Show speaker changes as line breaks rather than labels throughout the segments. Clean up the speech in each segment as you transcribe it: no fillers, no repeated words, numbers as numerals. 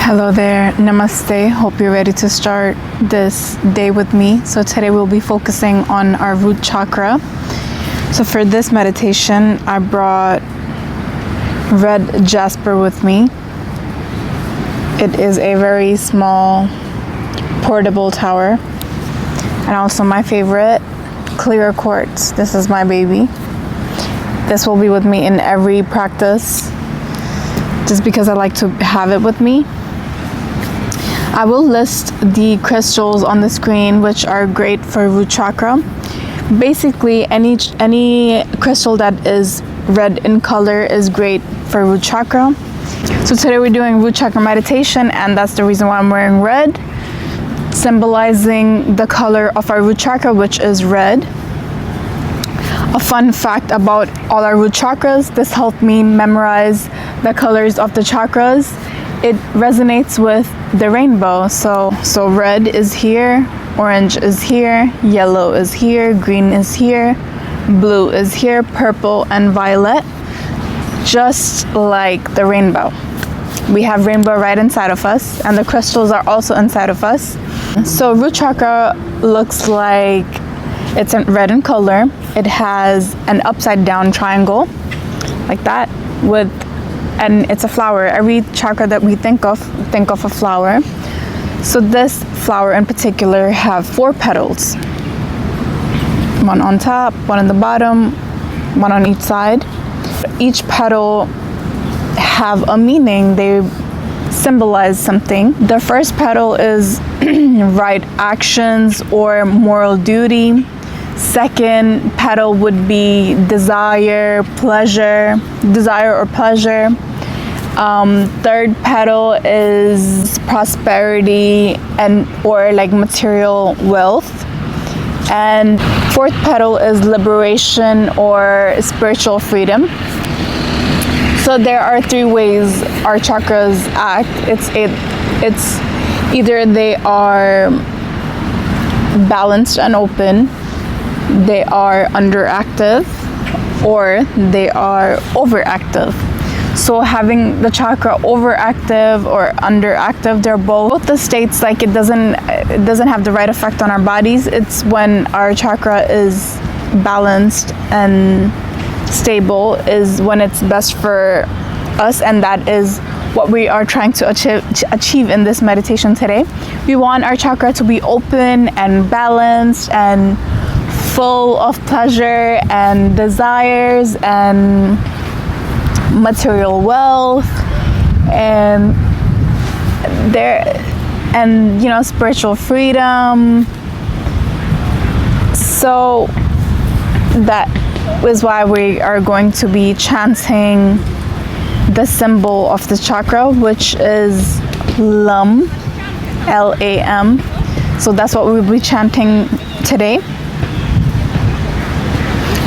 Hello there, namaste. Hope you're ready to start this day with me. So today we'll be focusing on our root chakra. So for this meditation, I brought red jasper with me. It is a very small portable tower, and also my favorite, clear quartz. This is my baby. This will be with me in every practice just because I like to have it with me. I will list the crystals on the screen which are great for root chakra. Basically, any crystal that is red in color is great for root chakra. So today we're doing root chakra meditation, and that's the reason why I'm wearing red, symbolizing the color of our root chakra, which is red. A fun fact about all our root chakras: this helped me memorize the colors of the chakras. It resonates with the rainbow. So red is here, orange is here, yellow is here, green is here, blue is here, purple and violet, just like the rainbow. We have rainbow right inside of us, and the crystals are also inside of us. So root chakra looks like it's red in color. It has an upside down triangle like that, and it's a flower. Every chakra that we think of a flower. So this flower in particular have 4 petals. One on top, one on the bottom, one on each side. Each petal have a meaning. They symbolize something. The first petal is right actions or moral duty. Second petal would be desire or pleasure. Third petal is prosperity or like material wealth. And fourth petal is liberation or spiritual freedom. So there are 3 ways our chakras act. It's either they are balanced and open, they are underactive, or they are overactive. So having the chakra overactive or underactive, they're both the states. Like it doesn't have the right effect on our bodies. It's when our chakra is balanced and stable is when it's best for us, and that is what we are trying to achieve in this meditation today. We want our chakra to be open and balanced and full of pleasure and desires and material wealth and spiritual freedom. So that is why we are going to be chanting the symbol of the chakra, which is LAM, L-A-M. So that's what we'll be chanting today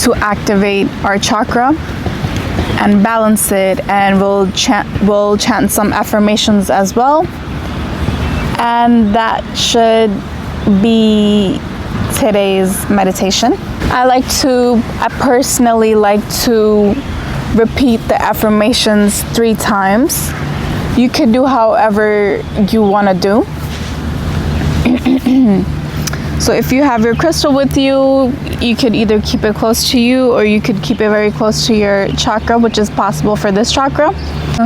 to activate our chakra and balance it. And we'll chant some affirmations as well, and that should be today's meditation. I personally like to repeat the affirmations 3 times. You could do however you want to do. So if you have your crystal with you, you could either keep it close to you or you could keep it very close to your chakra, which is possible for this chakra.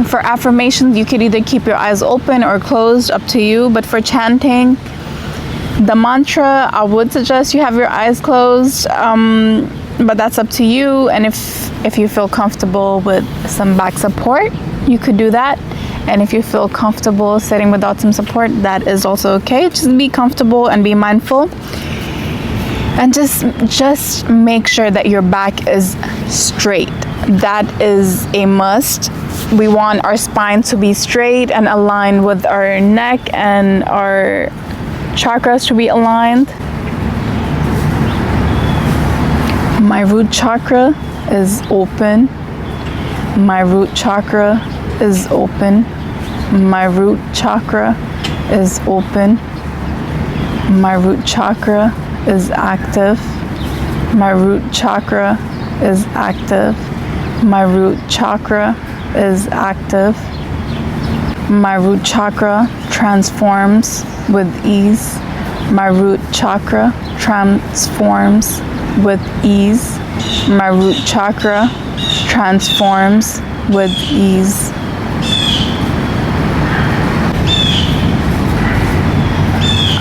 For affirmations, you could either keep your eyes open or closed, up to you. But for chanting the mantra, I would suggest you have your eyes closed, but that's up to you. And if you feel comfortable with some back support, you could do that. And if you feel comfortable sitting without some support, that is also okay. Just be comfortable and be mindful. And just make sure that your back is straight. That is a must. We want our spine to be straight and aligned with our neck, and our chakras to be aligned. My root chakra is open. My root chakra is open. My root chakra is open. My root chakra is active. My root chakra is active. My root chakra is active. My root chakra transforms with ease. My root chakra transforms with ease. My root chakra transforms with ease.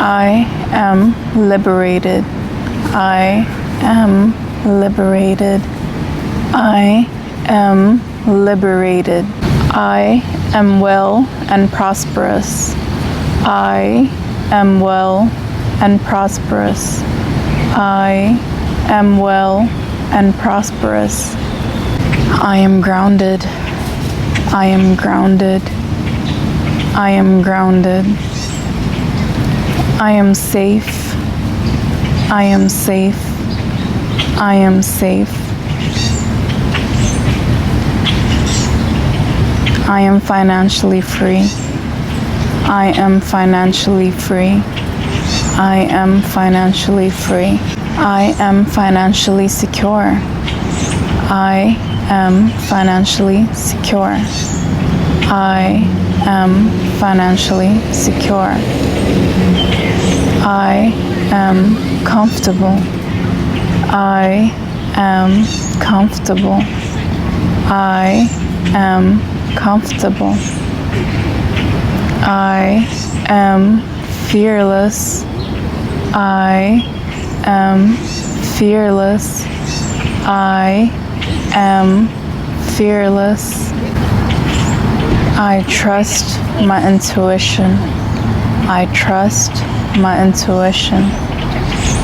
I am liberated. I am liberated. I am liberated. I am well and prosperous. I am well and prosperous. I am well and prosperous. I am grounded. I am grounded. I am grounded. I am safe. I am safe. I am safe. I am financially free. I am financially free. I am financially free. I am financially secure. I am financially secure. I am financially secure. I am comfortable. I am comfortable. I am comfortable. I am fearless. I am fearless. I am fearless. I trust my intuition. I trust my intuition.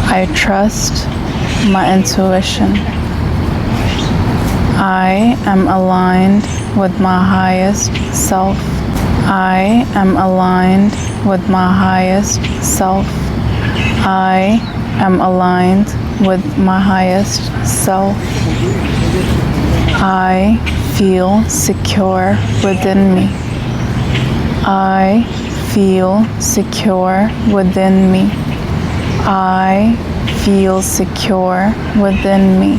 I trust my intuition. I am aligned with my highest self. I am aligned with my highest self. I am aligned with my highest self. I feel secure within me. I feel secure within me. I feel secure within me.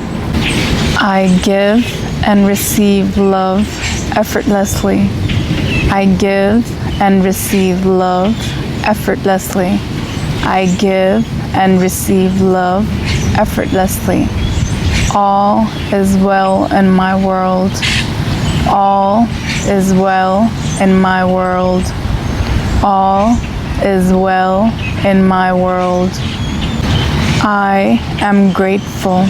I give and receive love effortlessly. I give and receive love effortlessly. I give and receive love effortlessly. All is well in my world. All is well in my world. All is well in my world. I am grateful.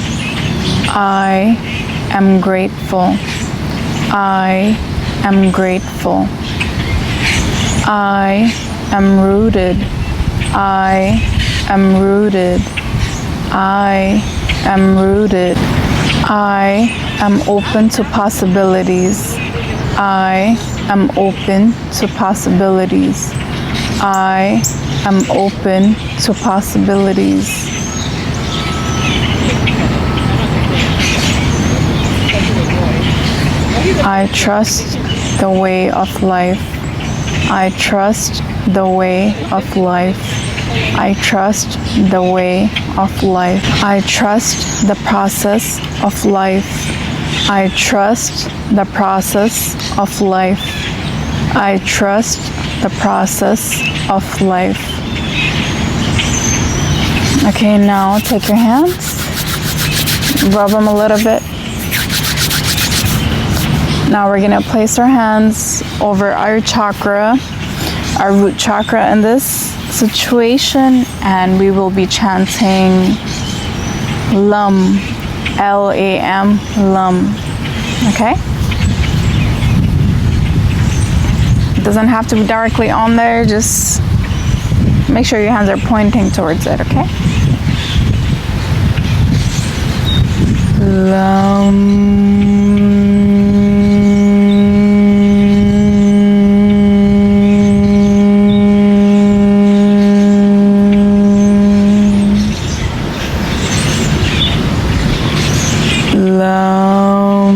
I am grateful. I am grateful. I am rooted. I am rooted. I am rooted. I am open to possibilities. I am open to possibilities. I am open to possibilities. I trust the way of life. I trust the way of life. I trust the way of life. I trust the process of life. I trust the process of life. I trust the process of life. Okay, now take your hands, rub them a little bit. Now we're gonna place our hands over our chakra, our root chakra in this situation, and we will be chanting LUM, L-A-M, LUM, okay? It doesn't have to be directly on there, just make sure your hands are pointing towards it, okay? LUM. LUM.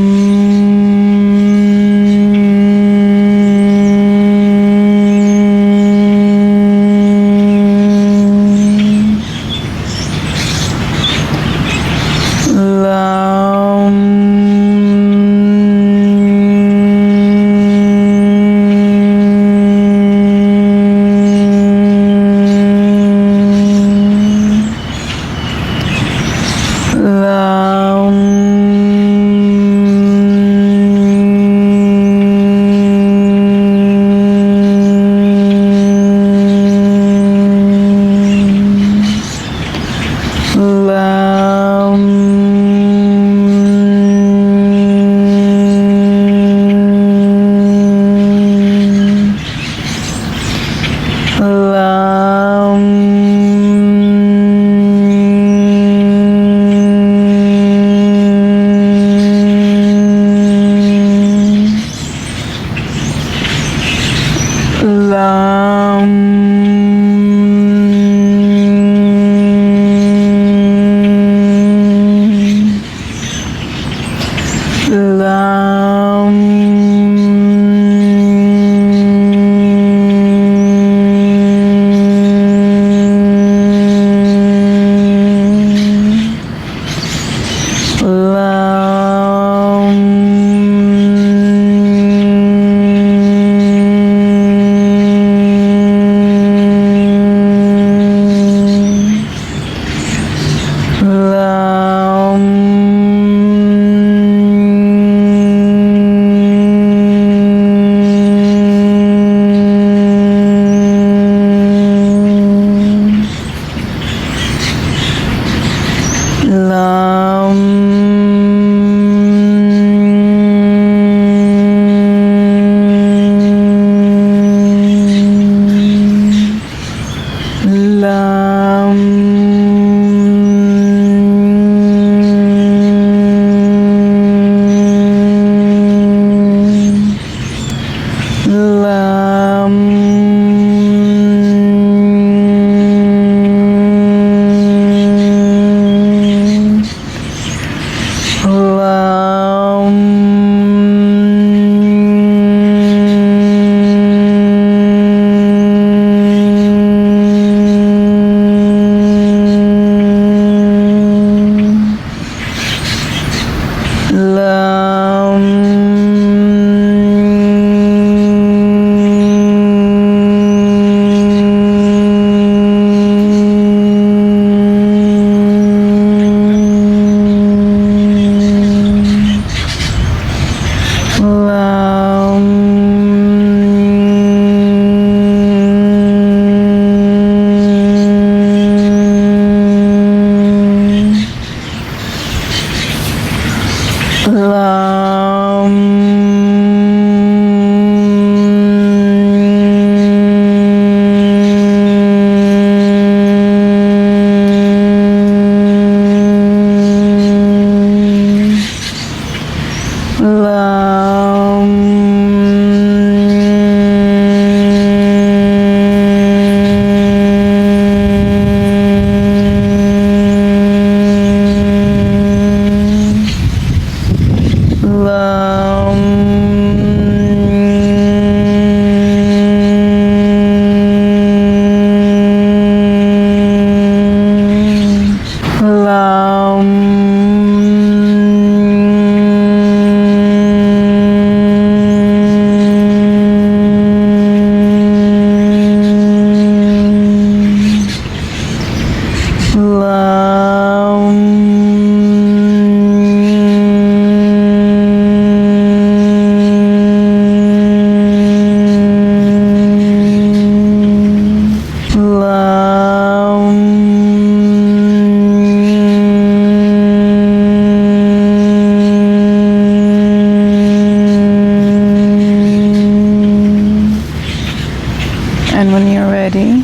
And when you're ready,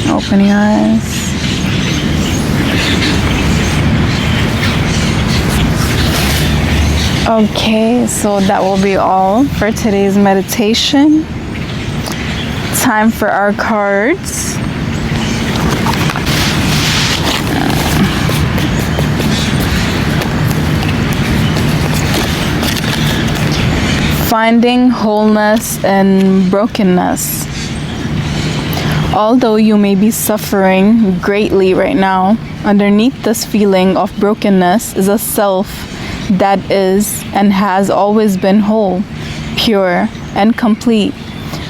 open your eyes. Okay, so that will be all for today's meditation. Time for our cards. Finding wholeness in brokenness. Although you may be suffering greatly right now, underneath this feeling of brokenness is a self that is and has always been whole, pure, and complete.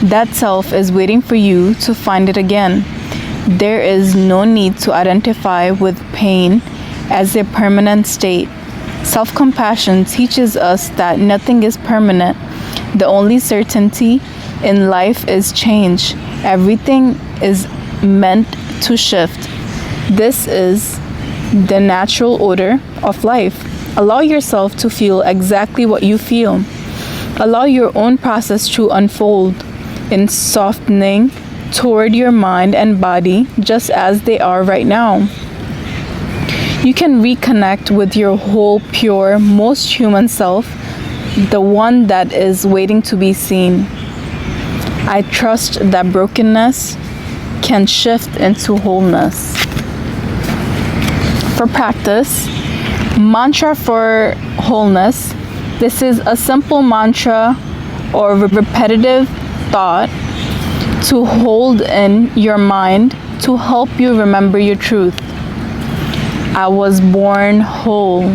That self is waiting for you to find it again. There is no need to identify with pain as a permanent state. Self-compassion teaches us that nothing is permanent. The only certainty in life is change. Everything is meant to shift. This is the natural order of life. Allow yourself to feel exactly what you feel. Allow your own process to unfold in softening toward your mind and body just as they are right now. You can reconnect with your whole, pure, most human self, the one that is waiting to be seen. I trust that brokenness can shift into wholeness. For practice, mantra for wholeness. This is a simple mantra or repetitive thought to hold in your mind to help you remember your truth. I was born whole.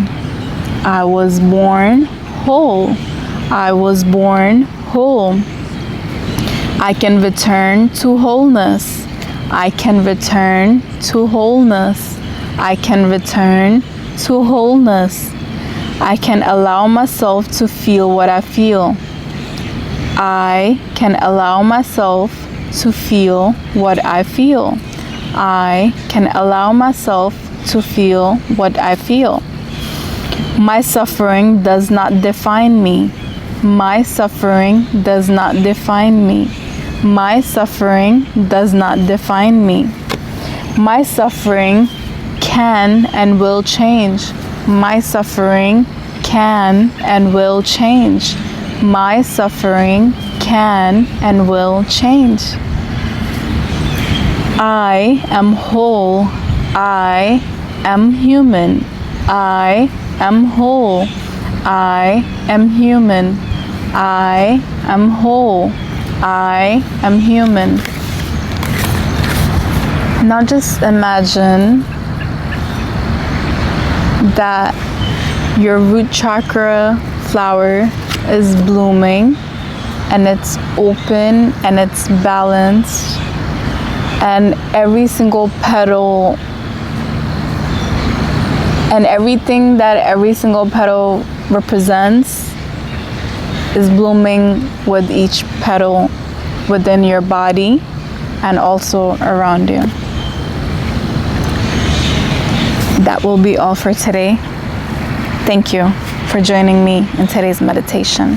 I was born whole. I was born whole. I can return to wholeness. I can return to wholeness. I can return to wholeness. I can allow myself to feel what I feel. I can allow myself to feel what I feel. I can allow myself to feel what I feel. My suffering does not define me. My suffering does not define me. My suffering does not define me. My suffering can and will change. My suffering can and will change. My suffering can and will change. I am whole. I am human. I am whole. I am human. I am whole. I am human. Now just imagine that your root chakra flower is blooming and it's open and it's balanced, and every single petal and everything that every single petal represents is blooming with each petal within your body and also around you. That will be all for today. Thank you for joining me in today's meditation.